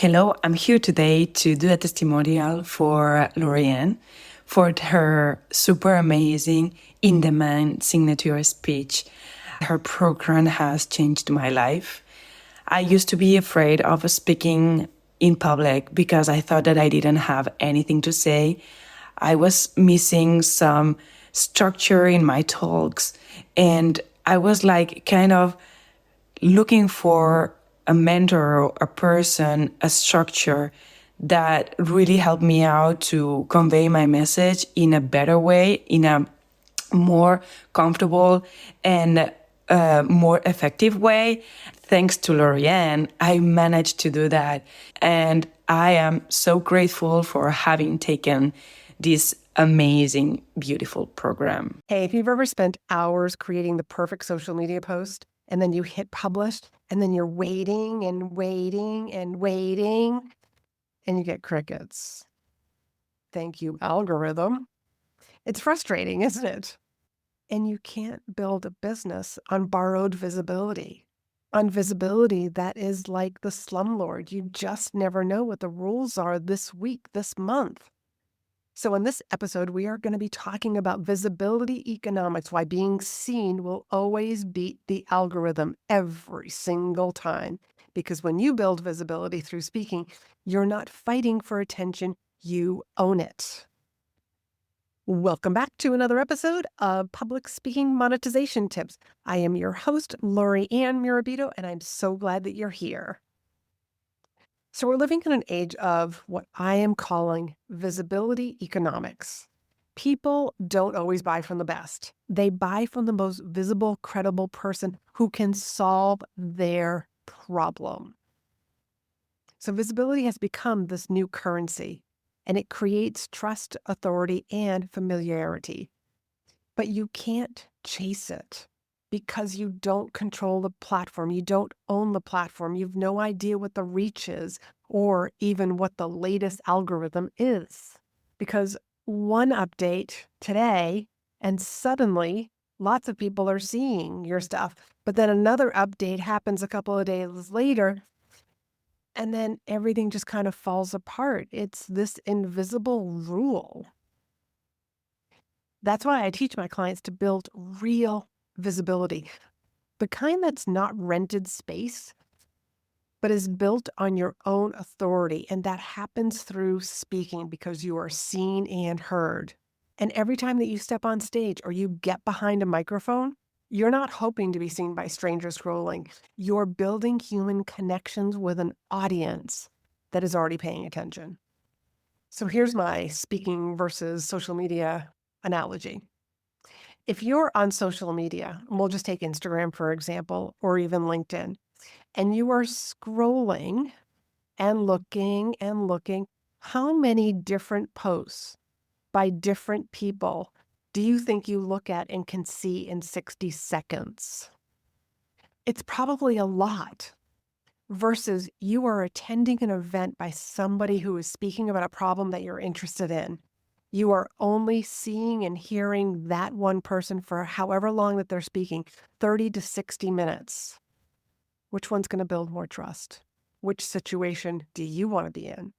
Hello, I'm here today to do a testimonial for Laurie-Ann for her super amazing in-demand signature speech. Her program has changed my life. I used to be afraid of speaking in public because I thought that I didn't have anything to say. I was missing some structure in my talks, and I was like kind of looking for a mentor, a person, a structure that really helped me out to convey my message in a better way, in a more comfortable and more effective way. Thanks to Laurie-Ann, I managed to do that. And I am so grateful for having taken this amazing, beautiful program. Hey, if you've ever spent hours creating the perfect social media post and then you hit publish and then you're waiting and waiting and waiting and you get crickets. Thank you, algorithm. It's frustrating, isn't it? And you can't build a business on borrowed visibility. On visibility that is like the slumlord. You just never know what the rules are this week, this month. So in this episode, we are going to be talking about visibility economics, why being seen will always beat the algorithm every single time. Because when you build visibility through speaking, you're not fighting for attention, you own it. Welcome back to another episode of Public Speaking Monetization Tips. I am your host, Laurie-Ann Mirabito, and I'm so glad that you're here. So we're living in an age of what I am calling visibility economics. People don't always buy from the best. They buy from the most visible, credible person who can solve their problem. So visibility has become this new currency, and it creates trust, authority, and familiarity. But you can't chase it because you don't control the platform. You don't own the platform. You've no idea what the reach is or even what the latest algorithm is. Because one update today and suddenly lots of people are seeing your stuff. But then another update happens a couple of days later and then everything just kind of falls apart. It's this invisible rule. That's why I teach my clients to build real visibility, the kind that's not rented space, but is built on your own authority. And that happens through speaking because you are seen and heard. And every time that you step on stage or you get behind a microphone, you're not hoping to be seen by strangers scrolling. You're building human connections with an audience that is already paying attention. So here's my speaking versus social media analogy. If you're on social media, and we'll just take Instagram, for example, or even LinkedIn, and you are scrolling and looking, how many different posts by different people do you think you look at and can see in 60 seconds? It's probably a lot. Versus you are attending an event by somebody who is speaking about a problem that you're interested in. You are only seeing and hearing that one person for however long that they're speaking, 30 to 60 minutes. Which one's going to build more trust? Which situation do you want to be in?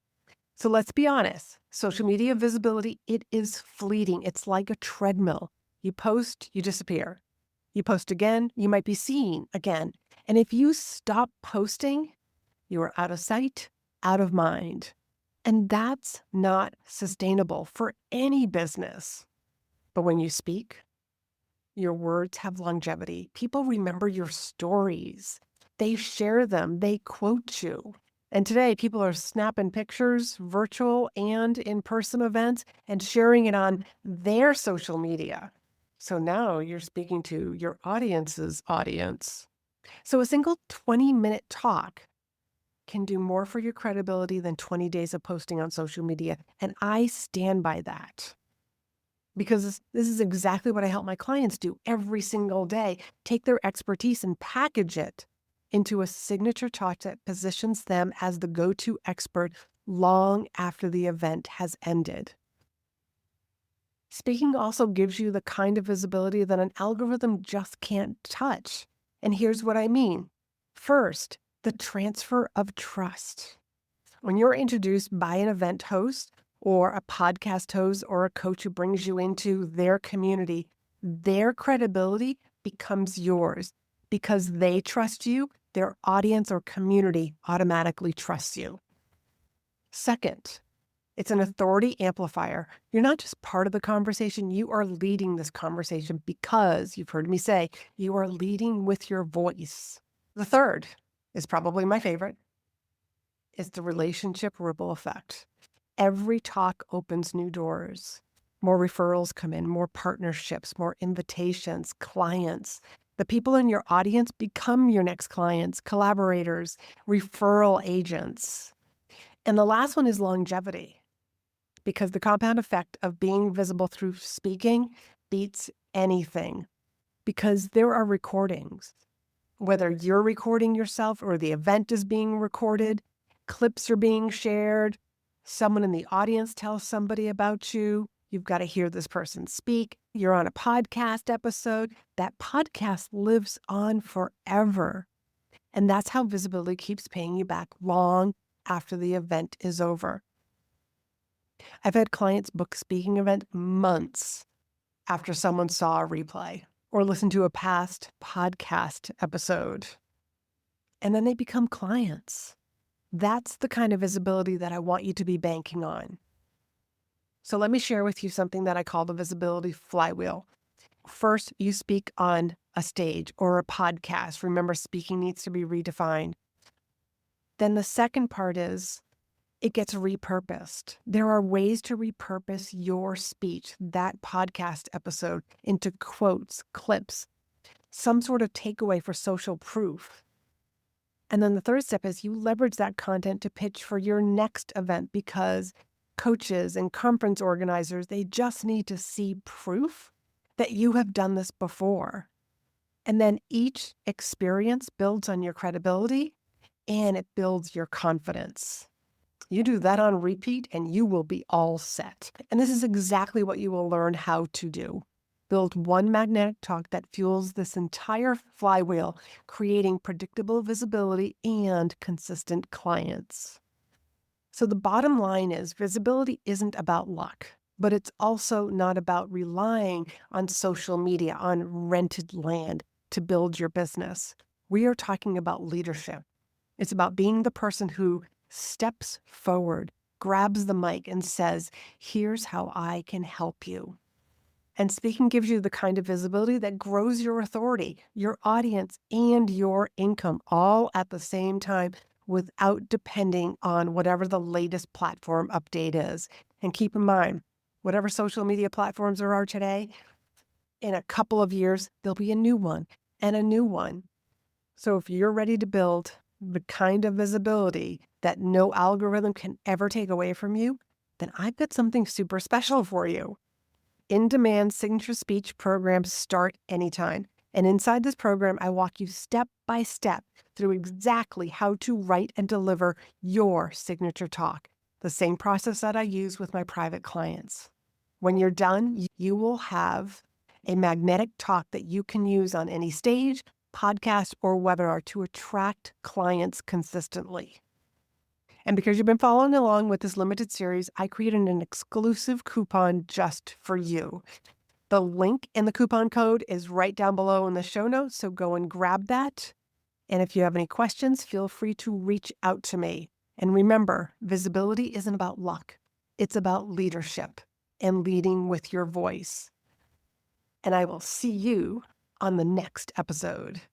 So let's be honest. Social media visibility, it is fleeting. It's like a treadmill. You post, you disappear. You post again, you might be seen again. And if you stop posting, you are out of sight, out of mind. And that's not sustainable for any business. But when you speak, your words have longevity. People remember your stories. They share them. They quote you. And today, people are snapping pictures, virtual and in-person events, and sharing it on their social media. So now you're speaking to your audience's audience. So a single 20-minute talk can do more for your credibility than 20 days of posting on social media. And I stand by that because this is exactly what I help my clients do every single day. Take their expertise and package it into a signature talk that positions them as the go-to expert long after the event has ended. Speaking also gives you the kind of visibility that an algorithm just can't touch. And here's what I mean. First, the transfer of trust. When you're introduced by an event host or a podcast host or a coach who brings you into their community, their credibility becomes yours because they trust you. Their audience or community automatically trusts you. Second, it's an authority amplifier. You're not just part of the conversation, you are leading this conversation because you've heard me say you are leading with your voice. The third is probably my favorite. It's the relationship ripple effect. Every talk opens new doors. More referrals come in, more partnerships, more invitations, clients. The people in your audience become your next clients, collaborators, referral agents. And the last one is longevity, because the compound effect of being visible through speaking beats anything, because there are recordings. Whether you're recording yourself or the event is being recorded, clips are being shared, someone in the audience tells somebody about you, you've got to hear this person speak, you're on a podcast episode, that podcast lives on forever. And that's how visibility keeps paying you back long after the event is over. I've had clients book speaking event months after someone saw a replay or listened to a past podcast episode. And then they become clients. That's the kind of visibility that I want you to be banking on. So let me share with you something that I call the visibility flywheel. First, you speak on a stage or a podcast. Remember, speaking needs to be redefined. Then the second part is it gets repurposed. There are ways to repurpose your speech, that podcast episode, into quotes, clips, some sort of takeaway for social proof. And then the third step is you leverage that content to pitch for your next event, because coaches and conference organizers, they just need to see proof that you have done this before. And then each experience builds on your credibility and it builds your confidence. You do that on repeat and you will be all set. And this is exactly what you will learn how to do. Build one magnetic talk that fuels this entire flywheel, creating predictable visibility and consistent clients. So the bottom line is visibility isn't about luck, but it's also not about relying on social media, on rented land to build your business. We are talking about leadership. It's about being the person who steps forward, grabs the mic and says, here's how I can help you. And speaking gives you the kind of visibility that grows your authority, your audience, and your income all at the same time without depending on whatever the latest platform update is. And keep in mind, whatever social media platforms there are today, in a couple of years, there'll be a new one and a new one. So if you're ready to build the kind of visibility that no algorithm can ever take away from you, then I've got something super special for you. In-demand signature speech programs start anytime. And inside this program, I walk you step by step through exactly how to write and deliver your signature talk, the same process that I use with my private clients. When you're done, you will have a magnetic talk that you can use on any stage, podcast, or webinar to attract clients consistently. And because you've been following along with this limited series, I created an exclusive coupon just for you. The link and the coupon code is right down below in the show notes, so go and grab that. And if you have any questions, feel free to reach out to me. And remember, visibility isn't about luck. It's about leadership and leading with your voice. And I will see you on the next episode.